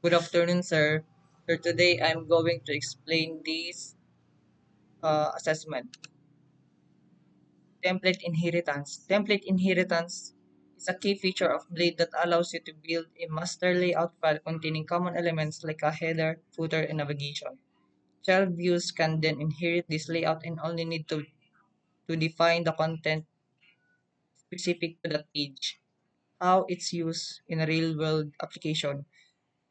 Good afternoon, sir. So today I'm going to explain this assessment. Template inheritance. Template inheritance is a key feature of Blade that allows you to build a master layout file containing common elements like a header, footer, and navigation. Child views can then inherit this layout and only need to define the content specific to that page. How it's used in a real-world application.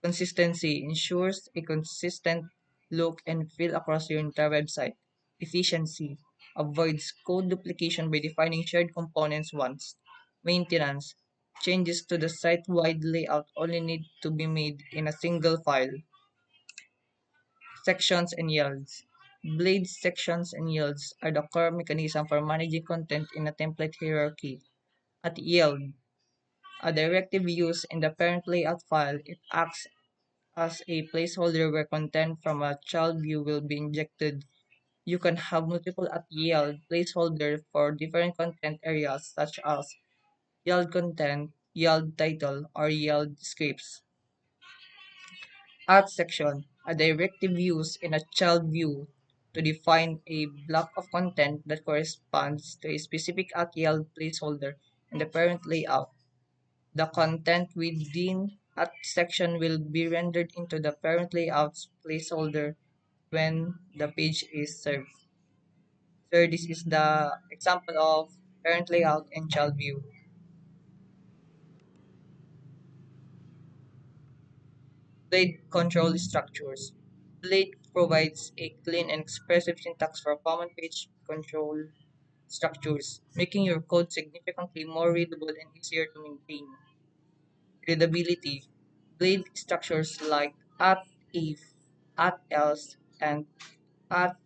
Consistency ensures a consistent look and feel across your entire website. Efficiency avoids code duplication by defining shared components once. Maintenance changes to the site-wide layout only need to be made in a single file. Sections and yields. Blade sections and yields are the core mechanism for managing content in a template hierarchy. At yield, a directive used in the parent layout file, it acts as a placeholder where content from a child view will be injected. You can have multiple at yield placeholders for different content areas such as yield content, yield title, or yield scripts. At section, a directive used in a child view to define a block of content that corresponds to a specific at yield placeholder in the parent layout. The content within that section will be rendered into the parent layout's placeholder when the page is served. So this is the example of parent layout and child view. Blade control structures. Blade provides a clean and expressive syntax for common page control structures, making your code significantly more readable and easier to maintain. Readability. Blade structures like at if, at else, and at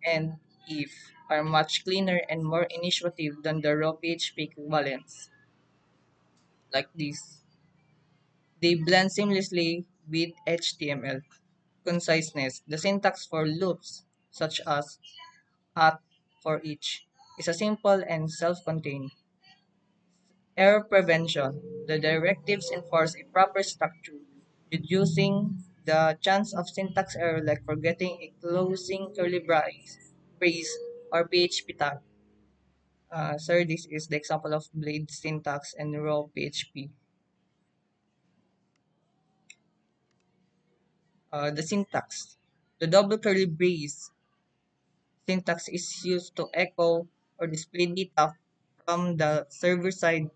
and if are much cleaner and more intuitive than the raw PHP equivalents, like this. They blend seamlessly with HTML. Conciseness. The syntax for loops, such as at for each, is a simple and self-contained. Error prevention. The directives enforce a proper structure, reducing the chance of syntax error like forgetting a closing curly brace or PHP tag. Sir, this is the example of blade syntax and raw PHP. The syntax. The double curly brace syntax is used to echo or display data from the server side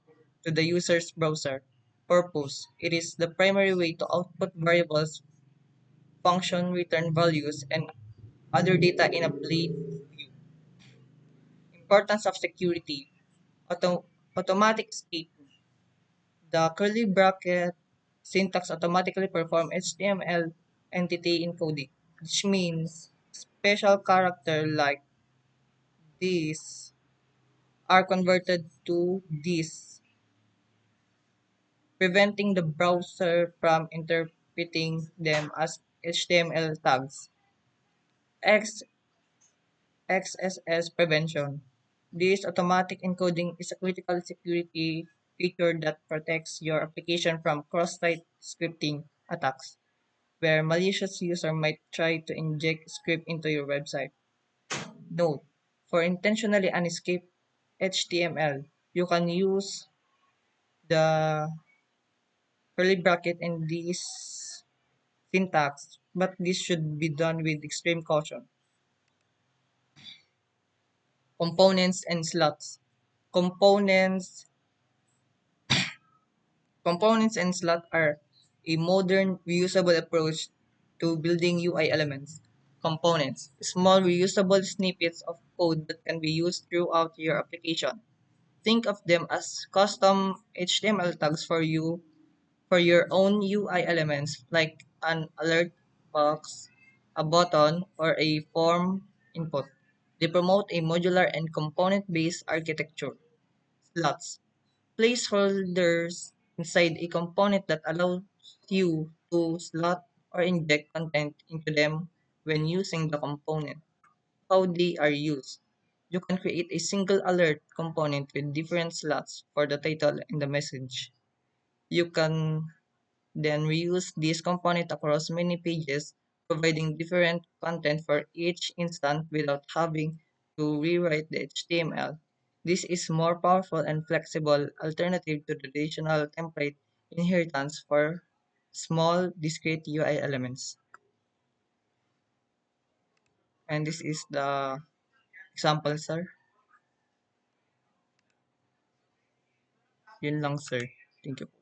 to the user's browser. Purpose. It is the primary way to output variables, function return values, and other data in a blade view. Importance of security. Automatic escape. The curly bracket syntax automatically perform HTML entity encoding, which means special character like this are converted to this, preventing the browser from interpreting them as HTML tags. X XSS prevention. This automatic encoding is a critical security feature that protects your application from cross-site scripting attacks, where malicious user might try to inject script into your website. Note: for intentionally unescaped HTML, you can use the curly bracket in this syntax, but this should be done with extreme caution. Components and slots. Components Components and slots are a modern, reusable approach to building UI elements. Components, small reusable snippets of code that can be used throughout your application. Think of them as custom HTML tags for your own UI elements like an alert box, a button, or a form input. They promote a modular and component-based architecture. Slots, placeholders inside a component that allows you to slot or inject content into them when using the component. How they are used. You can create a single alert component with different slots for the title and the message. You can Then we use this component across many pages, providing different content for each instance without having to rewrite the HTML. This is more powerful and flexible alternative to the traditional template inheritance for small discrete UI elements. And this is the example, sir. Yun lang, sir. Thank you.